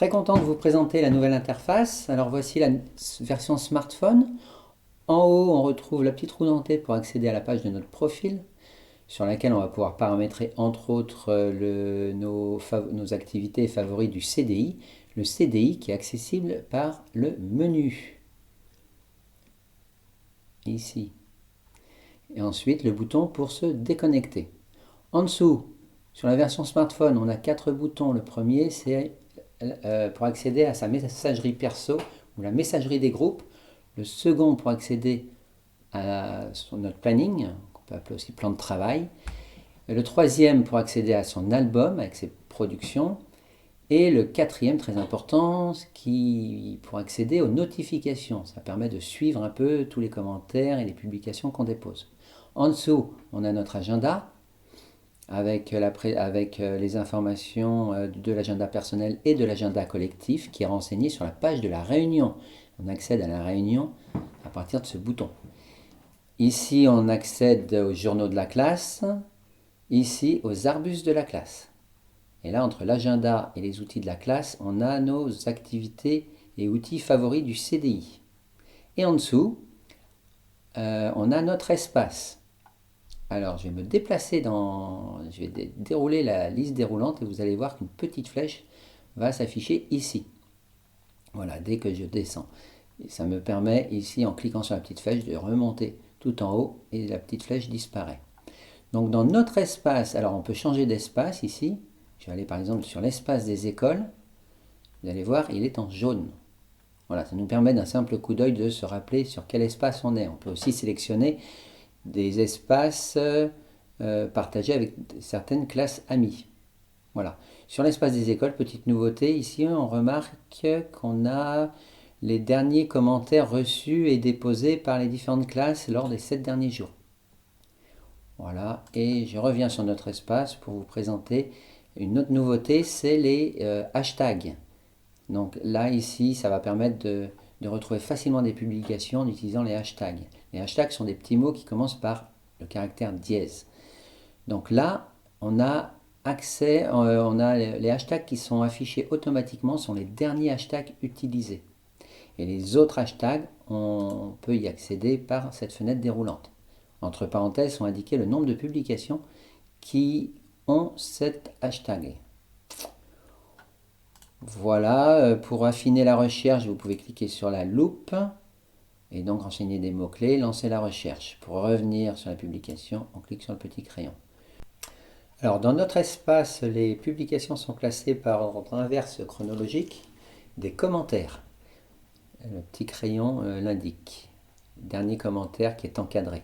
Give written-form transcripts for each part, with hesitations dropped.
Très content de vous présenter la nouvelle interface. Alors voici la version smartphone. En haut, on retrouve la petite roue dentée pour accéder à la page de notre profil, sur laquelle on va pouvoir paramétrer entre autres nos activités favoris du CDI. Le CDI qui est accessible par le menu, ici. Et ensuite le bouton pour se déconnecter. En dessous, sur la version smartphone, on a 4 boutons. Le premier, c'est pour accéder à sa messagerie perso ou la messagerie des groupes. Le second pour accéder à notre planning, qu'on peut appeler aussi plan de travail. Le troisième pour accéder à son album avec ses productions. Et le quatrième, très important, pour accéder aux notifications. Ça permet de suivre un peu tous les commentaires et les publications qu'on dépose. En dessous, on a notre agenda avec les informations de l'agenda personnel et de l'agenda collectif qui est renseigné sur la page de la réunion. On accède à la réunion à partir de ce bouton. Ici, on accède aux journaux de la classe, ici aux arbustes de la classe. Et là, entre l'agenda et les outils de la classe, on a nos activités et outils favoris du CDI. Et en dessous, on a notre espace. Alors, je vais me déplacer je vais dérouler la liste déroulante et vous allez voir qu'une petite flèche va s'afficher ici. Voilà, dès que je descends. Et ça me permet ici, en cliquant sur la petite flèche, de remonter tout en haut et la petite flèche disparaît. Donc dans notre espace, alors on peut changer d'espace ici. Je vais aller par exemple sur l'espace des écoles. Vous allez voir, il est en jaune. Voilà, ça nous permet d'un simple coup d'œil de se rappeler sur quel espace on est. On peut aussi sélectionner des espaces partagés avec certaines classes amies. Voilà. Sur l'espace des écoles, petite nouveauté, ici on remarque qu'on a les derniers commentaires reçus et déposés par les différentes classes lors des 7 derniers jours. Voilà, et je reviens sur notre espace pour vous présenter une autre nouveauté, c'est les hashtags. Donc là, ici, ça va permettre de retrouver facilement des publications en utilisant les hashtags. Les hashtags sont des petits mots qui commencent par le caractère dièse. Donc là, on a accès, on a les hashtags qui sont affichés automatiquement, sont les derniers hashtags utilisés. Et les autres hashtags, on peut y accéder par cette fenêtre déroulante. Entre parenthèses sont indiqués le nombre de publications qui ont cet hashtag. Voilà, pour affiner la recherche, vous pouvez cliquer sur la loupe et donc renseigner des mots-clés, lancer la recherche. Pour revenir sur la publication, on clique sur le petit crayon. Alors dans notre espace, les publications sont classées par ordre inverse chronologique des commentaires. Le petit crayon l'indique. Dernier commentaire qui est encadré.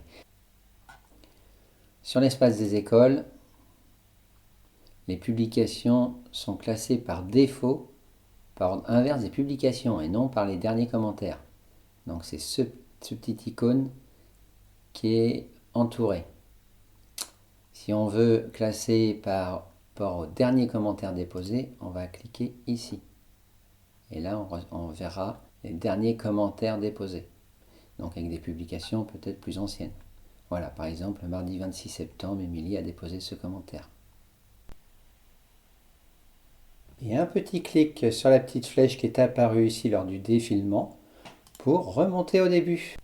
Sur l'espace des écoles, les publications sont classées par défaut, par ordre inverse des publications et non par les derniers commentaires. Donc c'est ce petit icône qui est entouré. Si on veut classer par rapport au dernier commentaire déposé, on va cliquer ici. Et là, on verra les derniers commentaires déposés. Donc avec des publications peut-être plus anciennes. Voilà, par exemple, le mardi 26 septembre, Émilie a déposé ce commentaire. Et un petit clic sur la petite flèche qui est apparue ici lors du défilement pour remonter au début.